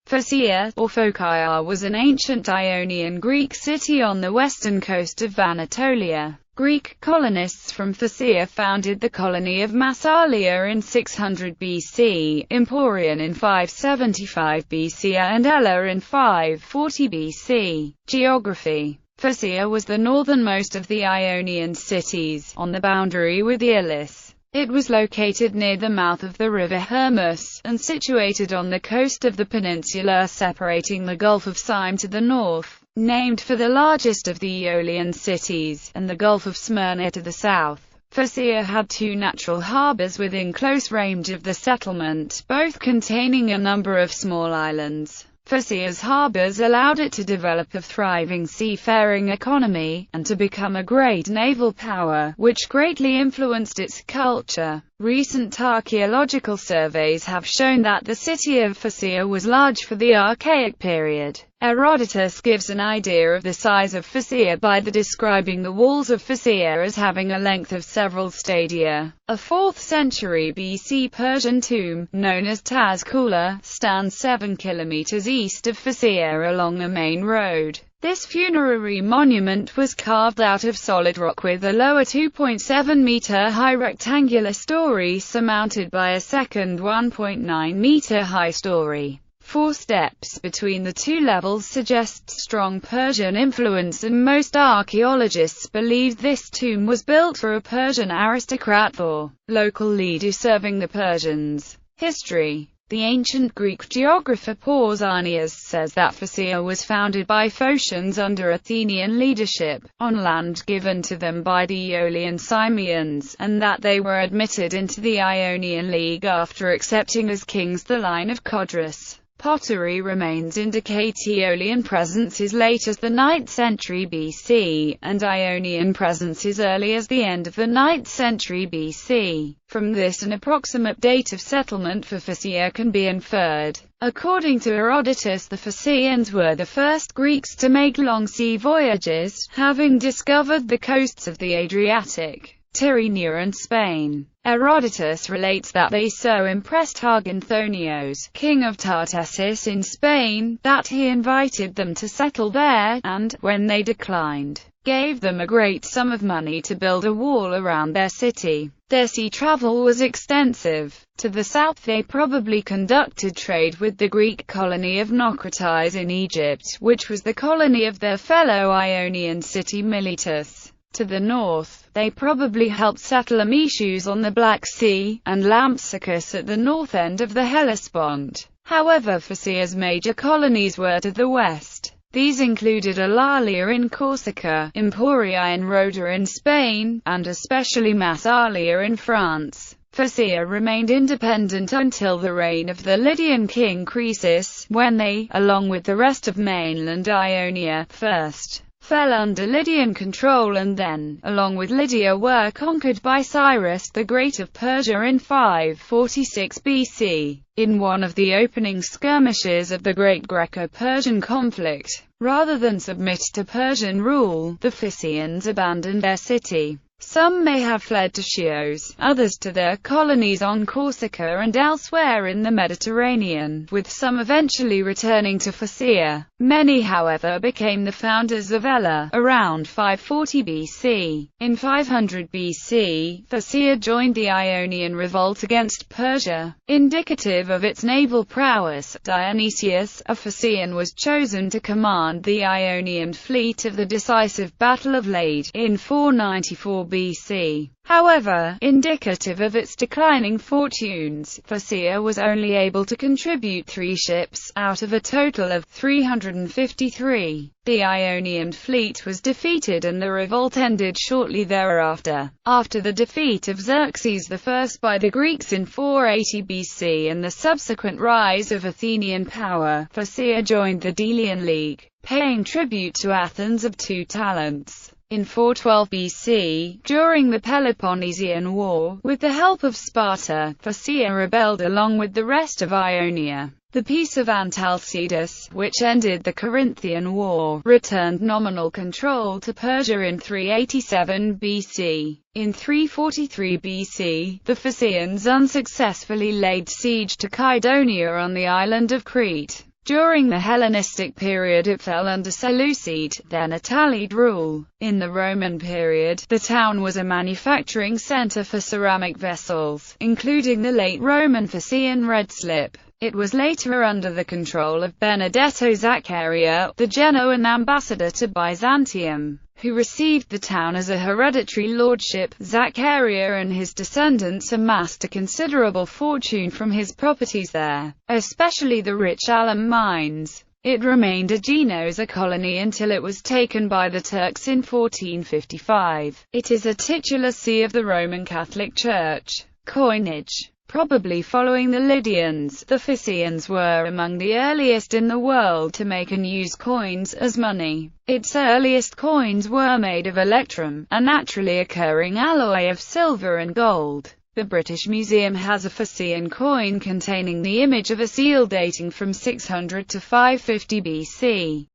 Phocaea, or Phocaea, was an ancient Ionian Greek city on the western coast of Anatolia. Greek colonists from Phocaea founded the colony of Massalia in 600 BC, Emporion in 575 BC, and Ella in 540 BC. Geography. Phocaea was the northernmost of the Ionian cities, on the boundary with Elis. It was located near the mouth of the river Hermus, and situated on the coast of the peninsula separating the Gulf of Syme to the north, named for the largest of the Aeolian cities, and the Gulf of Smyrna to the south. Phocaea had two natural harbours within close range of the settlement, both containing a number of small islands. Phocaea's harbours allowed it to develop a thriving seafaring economy, and to become a great naval power, which greatly influenced its culture. Recent archaeological surveys have shown that the city of Phocaea was large for the Archaic period. Herodotus gives an idea of the size of Phocaea by describing the walls of Phocaea as having a length of several stadia. A 4th century BC Persian tomb, known as Taz Kula, stands 7 kilometers east of Phocaea along a main road. This funerary monument was carved out of solid rock with a lower 2.7-meter-high rectangular story surmounted by a second 1.9-meter-high story. 4 steps between the two levels suggest strong Persian influence, and most archaeologists believe this tomb was built for a Persian aristocrat or local leader serving the Persians. History. The ancient Greek geographer Pausanias says that Phocaea was founded by Phocians under Athenian leadership, on land given to them by the Aeolian Simians, and that they were admitted into the Ionian League after accepting as kings the line of Codrus. Pottery remains indicate Aeolian presence as late as the 9th century BC, and Ionian presence as early as the end of the 9th century BC. From this an approximate date of settlement for Phocaea can be inferred. According to Herodotus, the Phocaeans were the first Greeks to make long sea voyages, having discovered the coasts of the Adriatic, Tyrrhenia and Spain. Herodotus relates that they so impressed Arganthonios, king of Tartessus in Spain, that he invited them to settle there, and, when they declined, gave them a great sum of money to build a wall around their city. Their sea travel was extensive. To the south they probably conducted trade with the Greek colony of Nocrates in Egypt, which was the colony of their fellow Ionian city Miletus. To the north, they probably helped settle Amycus on the Black Sea, and Lampsacus at the north end of the Hellespont. However, Phocaea's major colonies were to the west. These included Eulalia in Corsica, Emporia in Rhoda in Spain, and especially Massalia in France. Phocaea remained independent until the reign of the Lydian king Croesus, when they, along with the rest of mainland Ionia, first fell under Lydian control and then, along with Lydia, were conquered by Cyrus the Great of Persia in 546 BC. In one of the opening skirmishes of the Great Greco-Persian conflict, rather than submit to Persian rule, the Phocaeans abandoned their city. Some may have fled to Chios, others to their colonies on Corsica and elsewhere in the Mediterranean, with some eventually returning to Phocaea. Many, however, became the founders of Ella, around 540 BC. In 500 BC, Phocaea joined the Ionian revolt against Persia. Indicative of its naval prowess, Dionysius, a Phocaean, was chosen to command the Ionian fleet of the decisive Battle of Lade, in 494 BC. However, indicative of its declining fortunes, Phocaea was only able to contribute 3 ships, out of a total of 353. The Ionian fleet was defeated and the revolt ended shortly thereafter. After the defeat of Xerxes I by the Greeks in 480 BC and the subsequent rise of Athenian power, Phocaea joined the Delian League, paying tribute to Athens of 2 talents. In 412 BC, during the Peloponnesian War, with the help of Sparta, Phocaea rebelled along with the rest of Ionia. The Peace of Antalcidas, which ended the Corinthian War, returned nominal control to Persia in 387 BC. In 343 BC, the Phocaeans unsuccessfully laid siege to Kydonia on the island of Crete. During the Hellenistic period it fell under Seleucid, then Attalid rule. In the Roman period, the town was a manufacturing center for ceramic vessels, including the late Roman Phocaean red slip. It was later under the control of Benedetto Zaccaria, the Genoan ambassador to Byzantium, who received the town as a hereditary lordship. Zaccaria and his descendants amassed a considerable fortune from his properties there, especially the rich alum mines. It remained a Genoese colony until it was taken by the Turks in 1455. It is a titular see of the Roman Catholic Church. Coinage. Probably following the Lydians, the Phocaeans were among the earliest in the world to make and use coins as money. Its earliest coins were made of electrum, a naturally occurring alloy of silver and gold. The British Museum has a Phocaean coin containing the image of a seal dating from 600 to 550 BC.